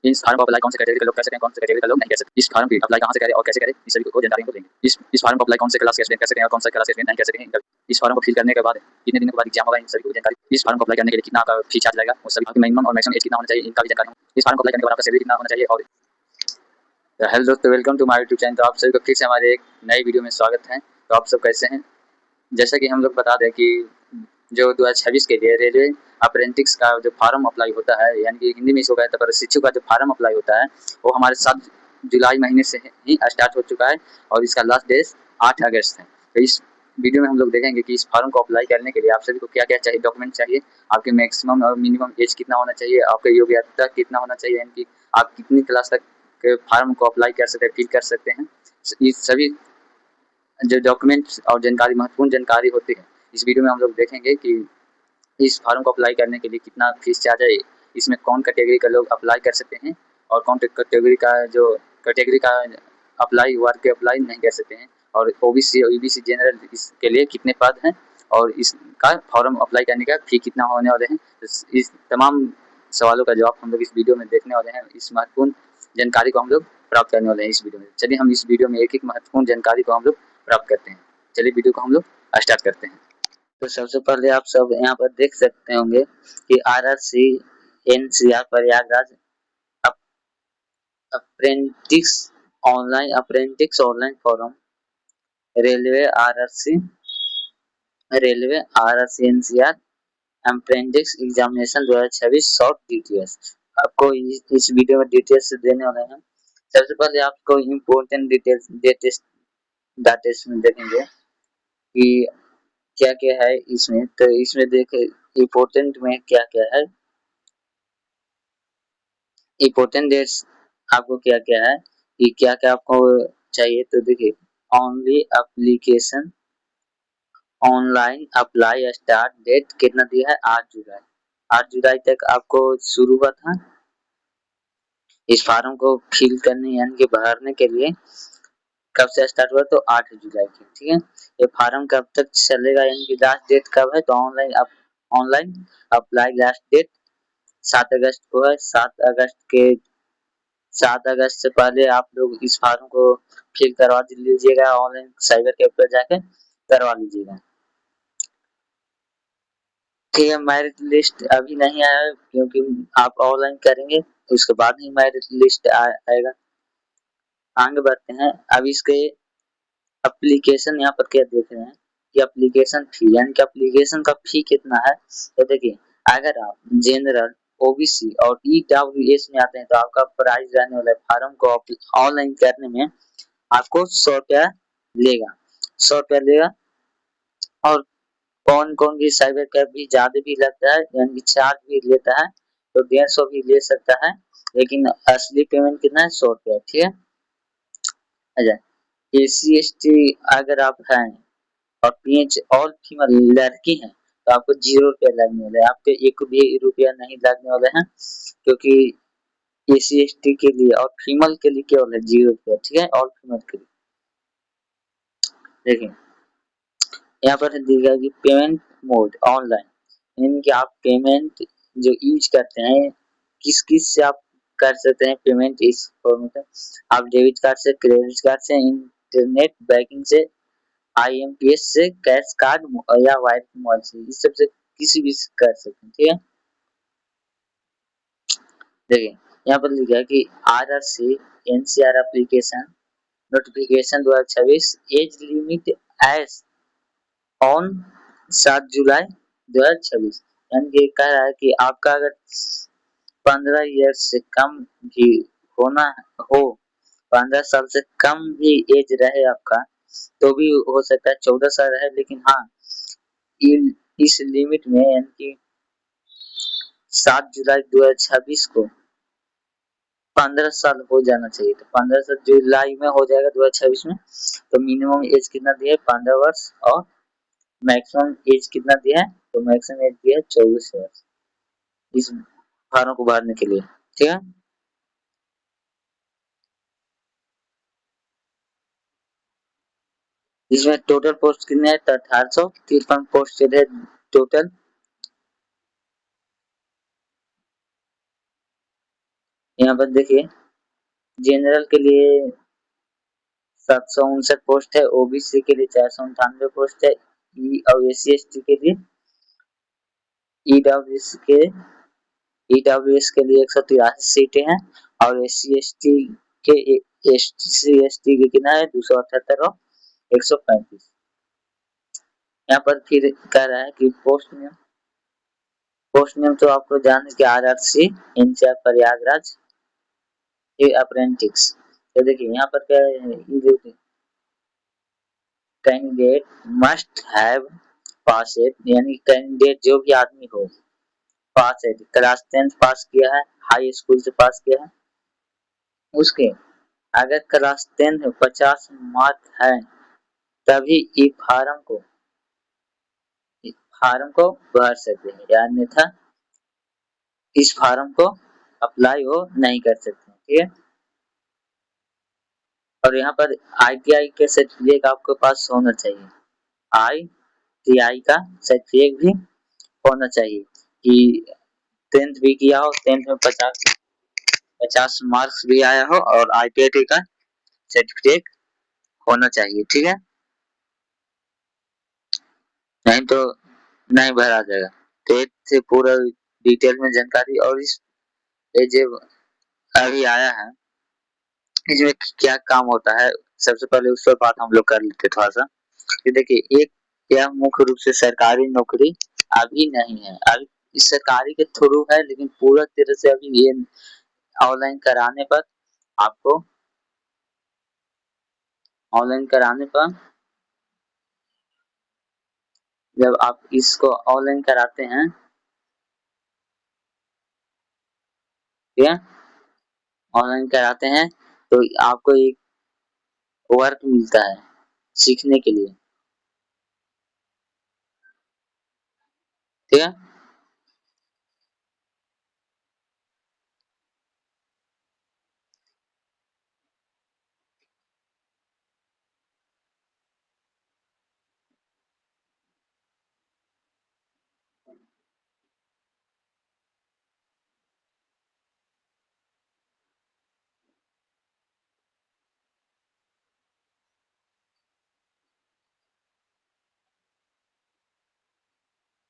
इस फॉर्म को अप्लाई कौन से कैटेगरी के लोग कर सकते हैं, कौन से कैटेगरी के लोग नहीं कर सकते। इस फॉर्म की अप्लाई कहाँ से करें और कैसे करें, इस सभी को जानकारी हमको देंगे। इस फॉर्म को अप्लाई कौन से क्लास के स्टूडेंट कर सकते हैं और कौन सा क्लास के स्टूडेंट नहीं कर सकते हैं। इस फॉर्म को फिल करने के बाद कितने दिनों के बाद एग्जाम होगा, इन सभी को जानकारी। इस फॉर्म को अप्लाई करने के लिए कितना आपका फी चार्ज लगेगा, वो सभी, मिनिमम और मैक्सिमम एज कितना होना चाहिए, इनका भी जानकारी। इस फॉर्म को अप्लाई करने के बाद आपका सैलरी कितना होना चाहिए। और हेलो दोस्तों, welcome to my YouTube channel. तो आप सभी को फिर से हमारे एक नई वीडियो में स्वागत है। तो आप सब कैसे हैं। जैसा कि हम लोग बता दें कि जो 2026 के लिए रेलवे अप्रेंटिस का जो फार्म अप्लाई होता है, यानी कि हिंदी में इसको कहते हैं प्रशिक्षु का जो फार्म अप्लाई होता है, वो हमारे 7 जुलाई महीने से ही स्टार्ट हो चुका है और इसका लास्ट डेट 8 अगस्त है। तो इस वीडियो में हम लोग देखेंगे कि इस फार्म को अप्लाई करने के लिए आप सभी को क्या क्या चाहिए, डॉक्यूमेंट चाहिए, आपके मैक्सिमम और मिनिमम एज कितना होना चाहिए, आपका योग्यता कितना होना चाहिए, यानी कि आप कितनी क्लास तक के फार्म को अप्लाई कर सकते हैं, फिल कर सकते हैं। इस सभी जो डॉक्यूमेंट्स और जानकारी, महत्वपूर्ण जानकारी होती है, इस वीडियो में हम लोग देखेंगे कि इस फार्म को अप्लाई करने के लिए कितना फीस चार्ज है, इसमें कौन कैटेगरी का लोग अप्लाई कर सकते हैं और कौन कैटेगरी का अप्लाई वर्ग के अप्लाई नहीं कर सकते हैं, और ओबीसी और ईबीसी जनरल इसके लिए कितने पद हैं और इसका फॉर्म अप्लाई करने का फी कितना होने वाले हैं। इस तमाम सवालों का जवाब हम लोग इस वीडियो में देखने वाले हैं। इस महत्वपूर्ण जानकारी को हम लोग प्राप्त करने वाले हैं इस वीडियो में। चलिए हम इस वीडियो में एक एक महत्वपूर्ण जानकारी को हम लोग प्राप्त करते हैं। चलिए वीडियो को हम लोग स्टार्ट करते हैं। तो सबसे पहले आप सब यहाँ पर देख सकते होंगे कि RRC NCR Prayagraj apprentice online form railway RRC NCR apprentice examination 2026 short details आपको इस वीडियो में डिटेल्स देने वाले हैं। सबसे पहले आपको इम्पोर्टेंट डिटेल्स डाटा में देखेंगे कि क्या क्या है इसमें। तो इसमें देखे इम्पोर्टेंट में क्या क्या है, इम्पोर्टेंट डेट्स आपको क्या क्या है कि क्या क्या आपको चाहिए। तो देखिए, only application online apply start date कितना दिया है, 8 जुलाई। 8 जुलाई तक आपको शुरू हुआ था इस फार्म को फिल करने यानी कि भरने के लिए। कब से स्टार्ट हुआ, तो 8 जुलाई की, ठीक है। ये फार्म कब तक चलेगा, यानी कि लास्ट डेट कब है, तो ऑनलाइन अप्लाई लास्ट डेट 7 अगस्त को है। 7 अगस्त से पहले आप लोग इस फार्म को फिल करवा लीजिएगा, ऑनलाइन साइबर कैफे पर जाकर करवा लीजिएगा। ठीक है, मेरिट लिस्ट अभी नहीं आया है क्योंकि आप ऑनलाइन करेंगे उसके बाद ही मेरिट लिस्ट आएगा। आगे बढ़ते हैं। अब इसके एप्लीकेशन यहाँ पर क्या देख रहे हैं कि एप्लीकेशन फी, यानी कि एप्लीकेशन का फी कितना है। तो देखिए, अगर आप जनरल, ओबीसी और ईडब्ल्यूएस में आते हैं तो आपका प्राइस रहने वाला है फार्म को ऑनलाइन करने में आपको 100 रुपया लेगा, 100 रुपया लेगा। और कौन कौन भी साइबर कैफ भी ज्यादा भी लगता है, यानी कि चार्ज भी लेता है, तो 150 भी ले सकता है, लेकिन असली पेमेंट कितना है, 100 रुपया, ठीक है। अच्छा, एसी एसटी अगर आप हैं और पीएच और फीमेल लड़की हैं तो आपको 0 रुपया लगने वाला है, आपको 1 भी रुपया नहीं लगने वाले हैं, क्योंकि एसी एसटी के लिए और फीमेल के लिए केवल है 0 रुपया, ठीक है। और फीमेल के लिए देखिए यहाँ पर दिखेगा कि पेमेंट मोड ऑनलाइन, यानी कि आप पेमेंट जो यूज करते हैं किस किस से आप कर सकते हैं पेमेंट इस फॉर्म में। आप डेबिट कार्ड से, क्रेडिट कार्ड से, इंटरनेट बैंकिंग से, आईएमपीएस से, कैश कार्ड या वायर मोबाइल से, इस सब से किसी भी से कर सकते हैं, ठीक है। देखिए यहाँ पर लिखा है कि RRC NCR application notification 2026 age limit as on 7 जुलाई 2026, यानी कि कह रहा है कि आपका अगर 15 ईयर से कम भी होना हो, 15 साल से कम भी एज रहे आपका, तो भी हो सकता है 14 साल रहे, लेकिन हाँ इस लिमिट में, यानी कि 7 जुलाई 2026 को 15 साल हो जाना चाहिए। तो 15 साल जुलाई में हो जाएगा 2026 में। तो मिनिमम एज कितना दिया है, 15 वर्ष, और मैक्सिमम एज कितना दिया है, तो मैक्सिमम एज दिया है 24 वर्ष इस फार्म को भरने के लिए, ठीक है। इसमें टोटल पोस्ट कितने हैं, तो 1853 पोस्ट है टोटल। यहाँ पर देखिए जनरल के लिए 759 पोस्ट है, ओबीसी के लिए 498 पोस्ट है, ई और SC/ST के लिए ईडब्ल्यूएस के लिए 183 सीटें हैं और SC/ST के SC/ST के कितना है 278 और 135। यहाँ पर फिर कह रहा है कि पोस्ट नेम तो आपको जान के RRC इंचार्ज प्रयागराज ये अप्रेंटिस। तो देखिए यहाँ पर क्या है, कैंडिडेट मस्ट हैव पासेड, यानी कैंडिडेट जो भी आदमी हो पास है, क्लास 10th पास किया है, हाई स्कूल से पास किया है, उसके अगर क्लास 10 में 50 मार्क है तभी ई फार्म को भर सकते हैं, या अन्यथा इस फार्म को अप्लाई वो नहीं कर सकते। ठीक है, और यहाँ पर ITI के सर्टिफिकेट आपके पास होना चाहिए, ITI का सर्टिफिकेट भी होना चाहिए कि 10th भी किया हो, 10th में 50 मार्क्स भी आया हो और ITI का सर्टिफिकेट होना चाहिए। ठीक है, नहीं तो नहीं भरा जाएगा। तो से पूरा डिटेल में जानकारी, और इस ये जो अभी आया है इसमें क्या काम होता है, सबसे पहले उस पर बात हम लोग कर लेते थोड़ा सा। कि देखिए एक यह मुख्य रूप से सरकारी नौकरी अभी नहीं है, अभी इस सरकारी के थ्रू है, लेकिन पूरा तरह से अभी ये ऑनलाइन कराने पर आपको जब आप इसको ऑनलाइन कराते हैं, ठीक है, ऑनलाइन कराते हैं तो आपको एक वर्क मिलता है सीखने के लिए। ठीक है,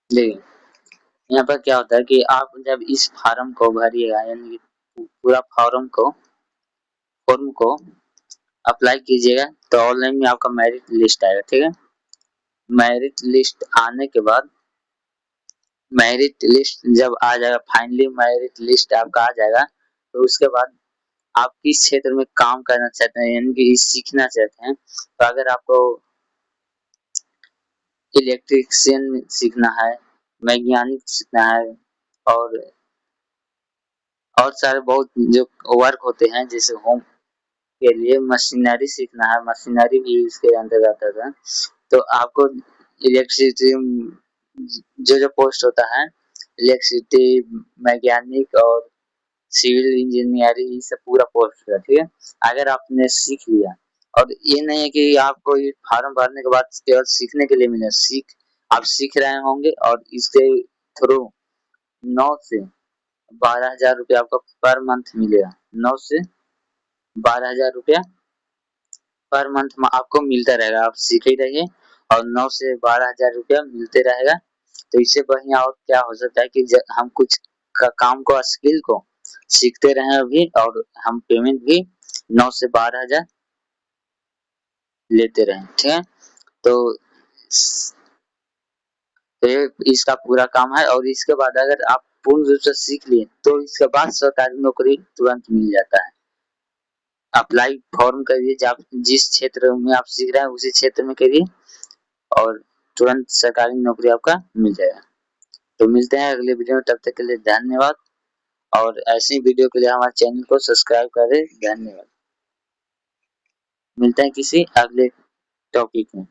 देखिए यहाँ पर क्या होता है कि आप जब इस फार्म को भरिएगा, यानी कि पूरा फॉर्म को अप्लाई कीजिएगा, तो ऑनलाइन में आपका मेरिट लिस्ट आएगा। ठीक है, मेरिट लिस्ट आने के बाद मेरिट लिस्ट जब आ जाएगा, फाइनली मेरिट लिस्ट आपका आ जाएगा, तो उसके बाद आप किस क्षेत्र में काम करना चाहते हैं, यानी कि सीखना चाहते हैं, तो अगर आपको इलेक्ट्रिशियन सीखना है, वैज्ञानिक सीखना है, और और सारे बहुत जो वर्क होते हैं, जैसे होम के लिए मशीनरी सीखना है, मशीनरी भी इसके अंतर्गत आता है। तो आपको इलेक्ट्रिसिटी जो पोस्ट होता है, इलेक्ट्रिसिटी, मैकेनिक और सिविल इंजीनियरिंग, ये सब पूरा पोस्ट है। ठीक है, अगर आपने सीख लिया, और ये नहीं है कि आपको ये फार्म भरने के बाद केवल सीखने के लिए मिले, आप सीख रहे होंगे और इसके थ्रू 9 से 12 हजार रुपया आपको पर मंथ मिलेगा। 9 से 12 हजार रुपया पर मंथ में आपको मिलता रहेगा, आप सीख ही रहिए और 9 से 12 हजार रुपया मिलते रहेगा। तो इससे बढ़िया और क्या हो सकता है कि हम कुछ काम को, स्किल को सीखते रहे अभी, और हम पेमेंट भी 9 से 12 हजार लेते रहे। ठीक है, तो ये इसका पूरा काम है, और इसके बाद अगर आप पूर्ण रूप से सीख लिए तो इसके बाद सरकारी नौकरी तुरंत मिल जाता है। अप्लाई फॉर्म करिए, जिस क्षेत्र में आप सीख रहे हैं उसी क्षेत्र में करिए और तुरंत सरकारी नौकरी आपका मिल जाएगा। तो मिलते हैं अगले वीडियो में, तब तक के लिए धन्यवाद, और ऐसी वीडियो के लिए हमारे चैनल को सब्सक्राइब करें। धन्यवाद, मिलते हैं किसी अगले टॉपिक में।